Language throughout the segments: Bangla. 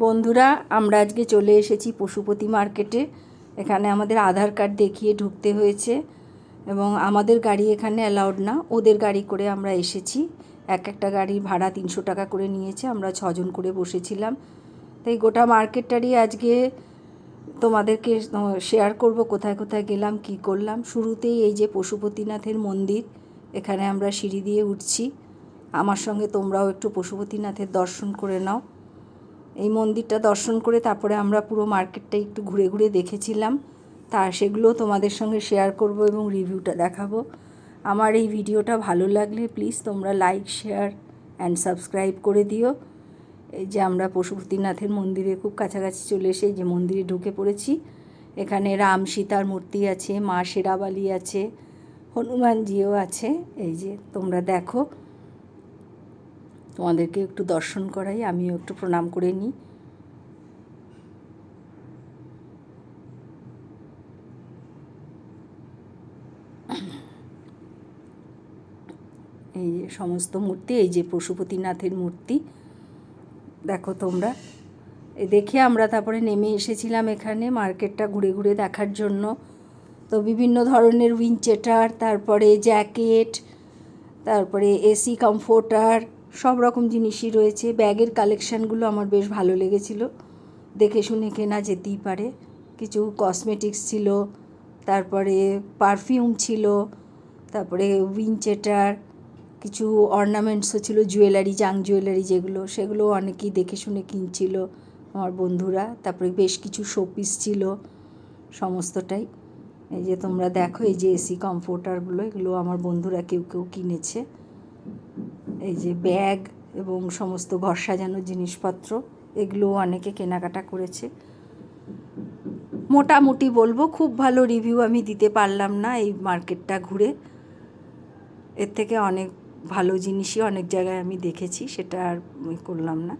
বন্ধুরা, আমরা আজকে চলে এসেছি পশুপতি মার্কেটে। এখানে আমাদের আধার কার্ড দেখিয়ে ঢুকতে হয়েছে এবং আমাদের গাড়ি এখানে অ্যালাউড না, ওদের গাড়ি করে আমরা এসেছি। একটা গাড়ির ভাড়া 300 টাকা করে নিয়েছে, আমরা 6 জন করে বসেছিলাম। তাই গোটা মার্কেটটারই আজকে তোমাদেরকে শেয়ার করব, কোথায় কোথায় গেলাম, কি করলাম। শুরুতেই এই যে পশুপতিনাথের মন্দির, এখানে আমরা সিঁড়ি দিয়ে উঠছি। আমার সঙ্গে তোমরাও একটু পশুপতিনাথের দর্শন করে নাও। এই মন্দিরটা দর্শন করে তারপরে আমরা পুরো মার্কেটটা একটু ঘুরে ঘুরে দেখেছিলাম, সেগুলো তোমাদের সঙ্গে শেয়ার করব এবং রিভিউটা দেখাবো। আমার এই ভিডিওটা ভালো লাগলে প্লিজ তোমরা লাইক, শেয়ার অ্যান্ড সাবস্ক্রাইব করে দিও। এই যে আমরা পশুপতিনাথের মন্দিরে খুব কাছাকাছি চলে এসে যে মন্দিরে ঢুকে পড়েছি। এখানে রাম সীতার মূর্তি আছে, মা শেরাবালি আছে, হনুমানজিও আছে। এই যে তোমরা দেখো, তোমাদেরকে একটু দর্শন করাই, আমিও একটু প্রণাম করে নিই। এই যে সমস্ত মূর্তি, এই যে পশুপতিনাথের মূর্তি দেখো তোমরা। দেখে আমরা তারপরে নেমে এসেছিলাম এখানে মার্কেটটা ঘুরে ঘুরে দেখার জন্য। তো বিভিন্ন ধরনের উইন্ডচেটার, তারপরে জ্যাকেট, তারপরে এসি কমফোর্টার, সব রকম জিনিসই রয়েছে। ব্যাগের কালেকশানগুলো আমার বেশ ভালো লেগেছিল, দেখে শুনে কেনা যেতেই পারে। কিছু কসমেটিক্স ছিল, তারপরে পারফিউম ছিল, তারপরে উইন্ডচেটার, কিছু অর্নামেন্টসও ছিল, জুয়েলারি, জাং জুয়েলারি যেগুলো, সেগুলো অনেকেই দেখে শুনে কিনছিল আমার বন্ধুরা। তারপরে বেশ কিছু শোপিস ছিল সমস্তটাই। এই যে তোমরা দেখো, এই যে এসি কমফোর্টারগুলো, এগুলো আমার বন্ধুরা কেউ কেউ কিনেছে। এই যে ব্যাগ এবং সমস্ত ঘর সাজানোর জিনিসপত্র, এগুলো অনেকে কেনাকাটা করেছে। মোটামুটি বলবো, খুব ভালো রিভিউ আমি দিতে পারলাম না এই মার্কেটটা ঘুরে। এর থেকে অনেক ভালো জিনিসই অনেক জায়গায় আমি দেখেছি, সেটা আর করলাম না।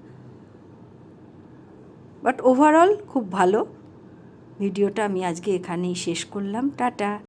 বাট ওভারঅল খুব ভালো। ভিডিওটা আমি আজকে এখানেই শেষ করলাম। টাটা।